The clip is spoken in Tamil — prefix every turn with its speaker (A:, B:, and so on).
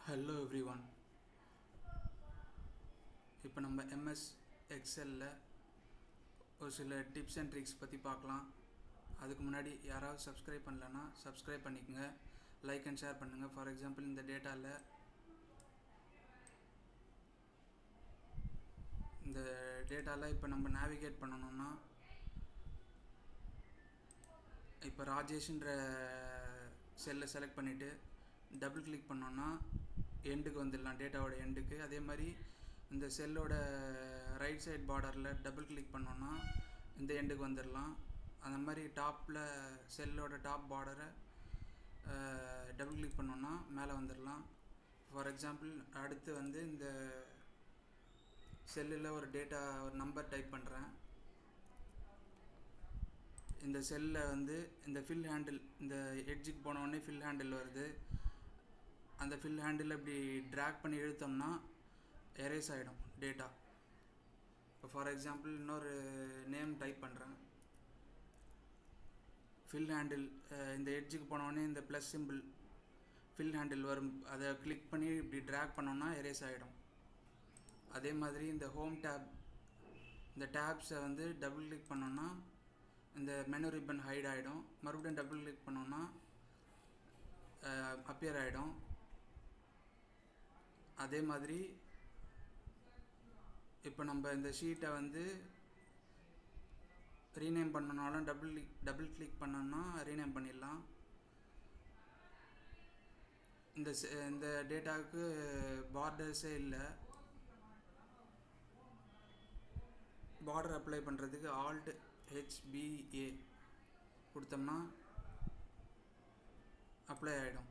A: Hello every one. இப்போ நம்ம எம்எஸ் எக்ஸலில் ஒரு சில டிப்ஸ் அண்ட் ட்ரிக்ஸ் பற்றி பார்க்கலாம். அதுக்கு முன்னாடி யாராவது சப்ஸ்கிரைப் பண்ணலன்னா சப்ஸ்கிரைப் பண்ணிக்கோங்க, லைக் அண்ட் ஷேர் பண்ணுங்கள். ஃபார் எக்ஸாம்பிள், இந்த டேட்டாவில் இப்போ நம்ம நேவிகேட் பண்ணணும்னா, இப்போ ராஜேஷ்ன்ற செல்லை செலக்ட் பண்ணிவிட்டு டபுள் கிளிக் பண்ணோன்னா எண்டுக்கு வந்துடலாம், டேட்டாவோட எண்டுக்கு. அதே மாதிரி இந்த செல்லோட ரைட் சைட் பார்டரில் டபுள் கிளிக் பண்ணோன்னா இந்த எண்டுக்கு வந்துடலாம். அந்த மாதிரி டாப்பில் செல்லோட டாப் பார்டரை டபுள் கிளிக் பண்ணோன்னா மேலே வந்துடலாம். ஃபார் எக்ஸாம்பிள், அடுத்து வந்து இந்த செல்லில் ஒரு நம்பர் டைப் பண்ணுறேன். இந்த செல்லில் வந்து இந்த ஃபில் ஹேண்டில், இந்த எட்ஜுக்கு போனோடனே ஃபில் ஹேண்டில் வருது. அந்த ஃபில் ஹேண்டில் இப்படி ட்ராக் பண்ணி இழுத்தோம்னா எரேஸ் ஆகிடும் டேட்டா. இப்போ ஃபார் எக்ஸாம்பிள் இன்னொரு நேம் டைப் பண்ணுறேன். ஃபில் ஹேண்டில், இந்த எட்ஜுக்கு போனோடனே இந்த ப்ளஸ் சிம்பிள் ஃபில் ஹேண்டில் வரும், அதை கிளிக் பண்ணி இப்படி ட்ராக் பண்ணோன்னா எரேஸ் ஆகிடும். அதே மாதிரி இந்த ஹோம் டேப், இந்த டேப்ஸை வந்து டபுள் கிளிக் பண்ணோன்னா இந்த மெனு ரிப்பன் ஹைட் ஆகிடும். மறுபடியும் டபுள் கிளிக் பண்ணோன்னா அப்பியர் ஆகிடும். அதே மாதிரி இப்போ நம்ம இந்த ஷீட்டை வந்து ரீநேம் பண்ணனாலும் டபுள் கிளிக் பண்ணோன்னா ரீநேம் பண்ணிடலாம். இந்த டேட்டாவுக்கு பார்டர்ஸே இல்லை. பார்டர் அப்ளை பண்ணுறதுக்கு Alt HBA கொடுத்தோம்னா அப்ளை ஆகிடும்.